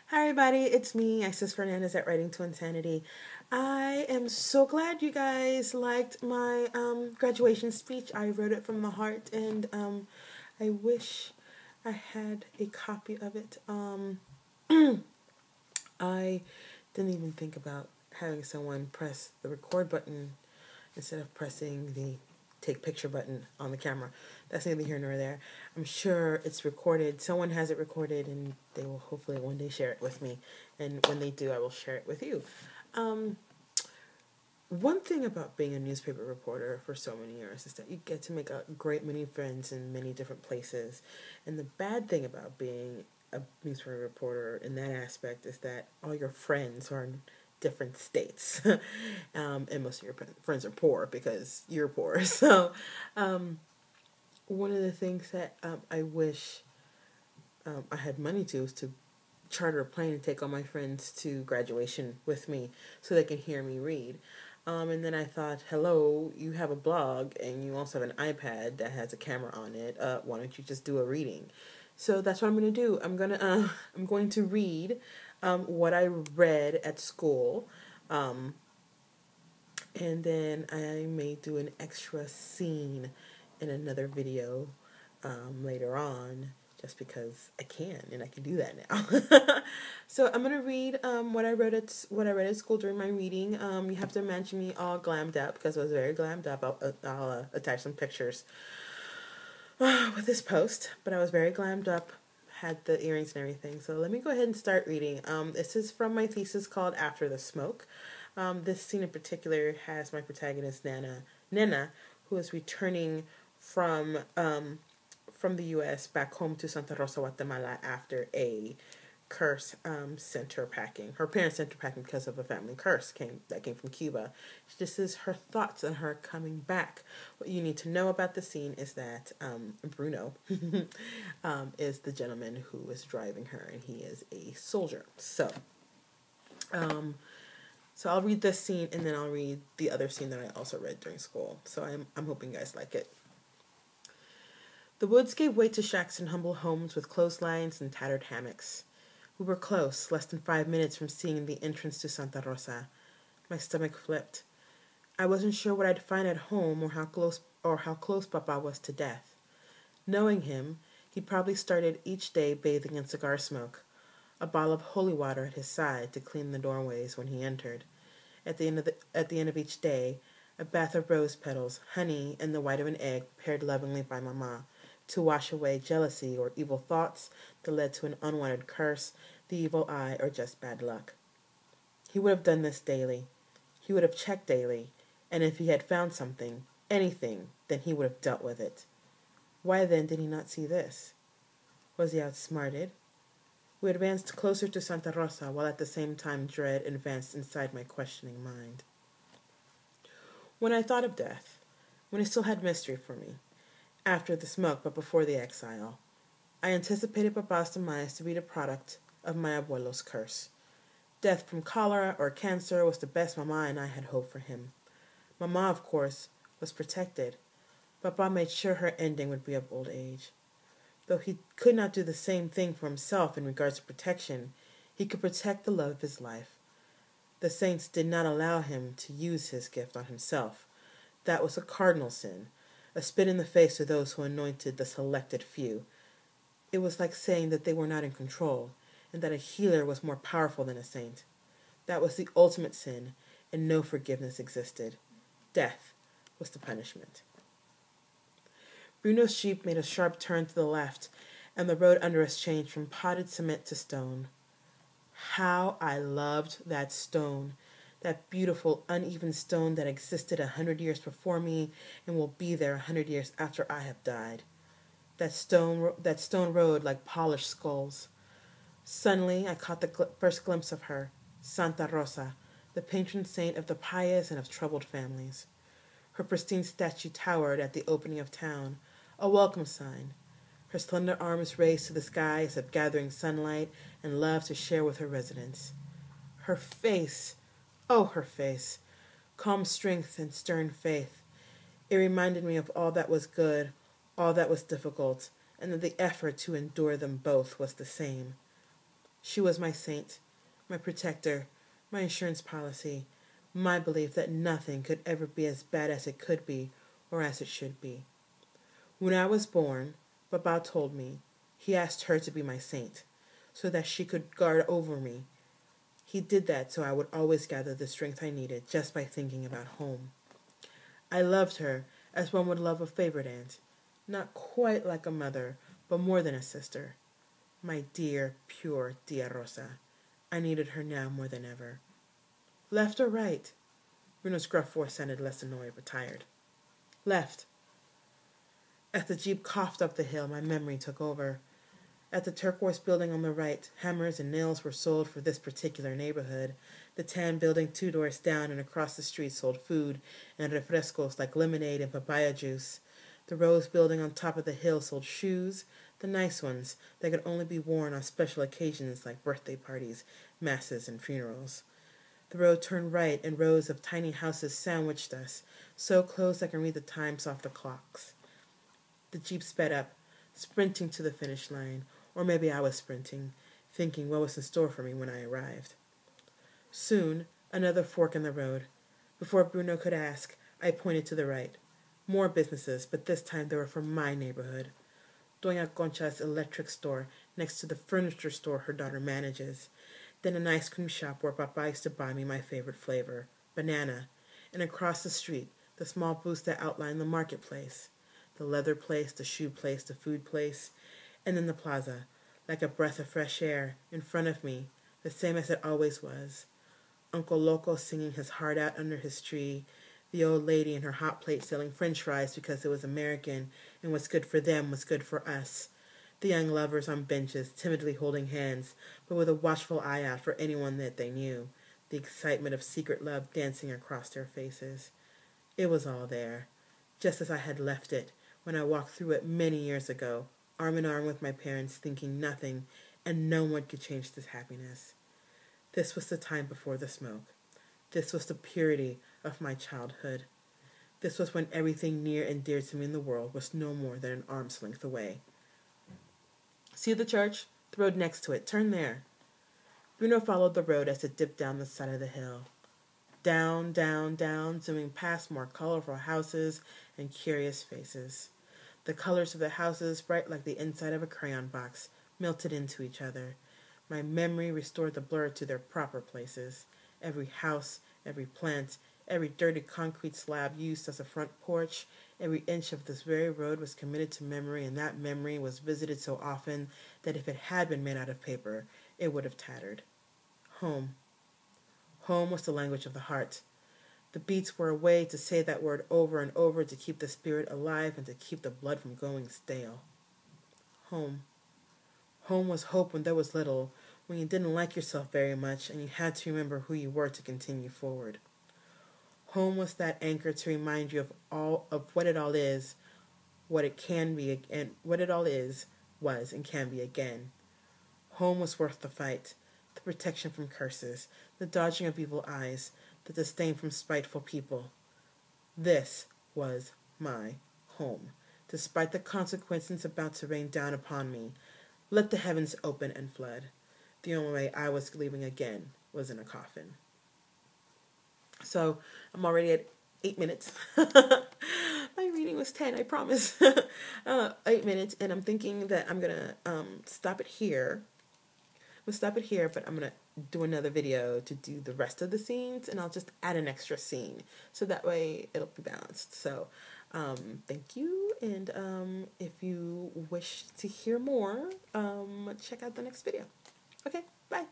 Hi everybody, it's me, Isis Fernandez at Writing to Insanity. I am so glad you guys liked my graduation speech. I wrote it from the heart and I wish I had a copy of it. I didn't even think about having someone press the record button instead of pressing the take picture button on the camera. That's neither here nor there. I'm sure it's recorded. Someone has it recorded and they will hopefully one day share it with me. And when they do, I will share it with you. One thing about being a newspaper reporter for so many years is that you get to make a great many friends in many different places. And the bad thing about being a newspaper reporter in that aspect is that all your friends are in different states. And most of your friends are poor because you're poor. So, one of the things that I wish I had money to is to charter a plane and take all my friends to graduation with me so they can hear me read. And then I thought, hello, you have a blog and you also have an iPad that has a camera on it. Why don't you just do a reading? So that's what I'm going to do. I'm going to read what I read at school. And then I may do an extra scene in another video later on, just because I can and I can do that now. So I'm gonna read what I read at school during my reading. You have to imagine me all glammed up because I was very glammed up. I'll attach some pictures with this post, but I was very glammed up. Had the earrings and everything. So let me go ahead and start reading. This is from my thesis called After the Smoke. This scene in particular has my protagonist Nena, who is returning from the U.S. back home to Santa Rosa, Guatemala after a curse center packing. Her parents center packing because of a family curse that came from Cuba. This is her thoughts on her coming back. What you need to know about the scene is that Bruno is the gentleman who is driving her, and he is a soldier. So I'll read this scene and then I'll read the other scene that I also read during school. So I'm hoping you guys like it. The woods gave way to shacks and humble homes with clotheslines and tattered hammocks. We were close, less than 5 minutes from seeing the entrance to Santa Rosa. My stomach flipped. I wasn't sure what I'd find at home or how close Papa was to death. Knowing him, he probably started each day bathing in cigar smoke, a bottle of holy water at his side to clean the doorways when he entered. At the end of each day, a bath of rose petals, honey, and the white of an egg prepared lovingly by Mama, to wash away jealousy or evil thoughts that led to an unwanted curse, the evil eye, or just bad luck. He would have done this daily. He would have checked daily, and if he had found something, anything, then he would have dealt with it. Why then did he not see this? Was he outsmarted? We advanced closer to Santa Rosa, while at the same time dread advanced inside my questioning mind. When I thought of death, when it still had mystery for me, after the smoke but before the exile, I anticipated Papa's demise to be the product of my abuelo's curse. Death from cholera or cancer was the best Mama and I had hoped for him. Mama, of course, was protected. Papa made sure her ending would be of old age. Though he could not do the same thing for himself in regards to protection, he could protect the love of his life. The saints did not allow him to use his gift on himself. That was a cardinal sin, a spit in the face to those who anointed the selected few. It was like saying that they were not in control, and that a healer was more powerful than a saint. That was the ultimate sin, and no forgiveness existed. Death was the punishment. Bruno's Jeep made a sharp turn to the left, and the road under us changed from potted cement to stone. How I loved that stone, that beautiful, uneven stone that existed 100 years before me and will be there 100 years after I have died. That stone road like polished skulls. Suddenly, I caught the first glimpse of her, Santa Rosa, the patron saint of the pious and of troubled families. Her pristine statue towered at the opening of town, a welcome sign. Her slender arms raised to the sky as if gathering sunlight and love to share with her residents. Her face, oh, her face, calm strength and stern faith. It reminded me of all that was good, all that was difficult, and that the effort to endure them both was the same. She was my saint, my protector, my insurance policy, my belief that nothing could ever be as bad as it could be or as it should be. When I was born, Papa told me he asked her to be my saint so that she could guard over me. He did that so I would always gather the strength I needed just by thinking about home. I loved her as one would love a favorite aunt, not quite like a mother, but more than a sister. My dear, pure Tia Rosa. I needed her now more than ever. Left or right? Bruno's gruff voice sounded less annoyed but tired. Left. As the jeep coughed up the hill, my memory took over. At the turquoise building on the right, hammers and nails were sold for this particular neighborhood. The tan building 2 doors down and across the street sold food and refrescos like lemonade and papaya juice. The rose building on top of the hill sold shoes, the nice ones that could only be worn on special occasions like birthday parties, masses, and funerals. The road turned right and rows of tiny houses sandwiched us, so close I can read the times off the clocks. The jeep sped up, sprinting to the finish line, or maybe I was sprinting, thinking what was in store for me when I arrived. Soon, another fork in the road. Before Bruno could ask, I pointed to the right. More businesses, but this time they were from my neighborhood. Doña Concha's electric store next to the furniture store her daughter manages. Then an ice cream shop where Papa used to buy me my favorite flavor, banana. And across the street, the small booths that outline the marketplace. The leather place, the shoe place, the food place. And then the plaza, like a breath of fresh air, in front of me, the same as it always was. Uncle Loco singing his heart out under his tree, the old lady in her hot plate selling french fries because it was American, and what's good for them was good for us. The young lovers on benches, timidly holding hands, but with a watchful eye out for anyone that they knew, the excitement of secret love dancing across their faces. It was all there, just as I had left it when I walked through it many years ago, arm in arm with my parents, thinking nothing, and no one could change this happiness. This was the time before the smoke. This was the purity of my childhood. This was when everything near and dear to me in the world was no more than an arm's length away. See the church? The road next to it. Turn there. Bruno followed the road as it dipped down the side of the hill. Down, down, down, zooming past more colorful houses and curious faces. The colors of the houses, bright like the inside of a crayon box, melted into each other. My memory restored the blur to their proper places. Every house, every plant, every dirty concrete slab used as a front porch, every inch of this very road was committed to memory, and that memory was visited so often that if it had been made out of paper, it would have tattered. Home. Home was the language of the heart. The beats were a way to say that word over and over to keep the spirit alive and to keep the blood from going stale. Home. Home was hope when there was little, when you didn't like yourself very much and you had to remember who you were to continue forward. Home was that anchor to remind you of what it all is, what it can be, and what it all is, was, and can be again. Home was worth the fight, the protection from curses, the dodging of evil eyes, the disdain from spiteful people. This was my home, despite the consequences about to rain down upon me. Let the heavens open and flood. The only way I was leaving again was in a coffin. So I'm already at 8 minutes. My reading was 10, I promise. 8 minutes, and I'm thinking that I'm gonna stop it here. We'll stop it here, but I'm gonna do another video to do the rest of the scenes, and I'll just add an extra scene so that way it'll be balanced. So thank you, and if you wish to hear more, check out the next video. Okay, bye.